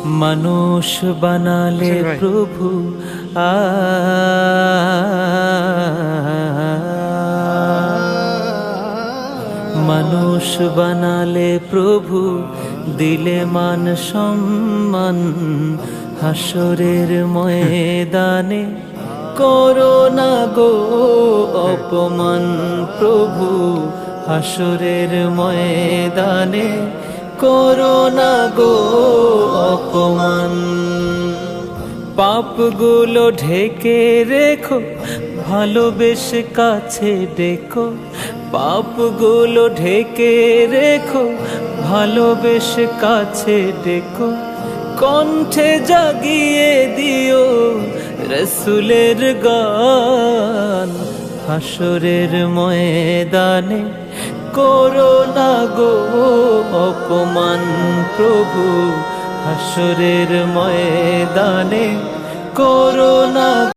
মানুষ বানালে প্রভু মানুষ বানালে প্রভু, দিলে মান সম্মান, হাসরের ময়দানে করো না গো অপমান প্রভু, হাসরের ময়দানে করো না গো অপমান। পাপগুলো ঢেকে রেখো, ভালোবেসে কাছে ডেকো, পাপগুলো ঢেকে রেখো, ভালোবেসে কাছে ডেকো, কণ্ঠে জাগিয়ে দিও রসুলের গান, হাসরের ময়দানে করো না গো অপমান প্রভু, হাসরের ময়দানে করো না।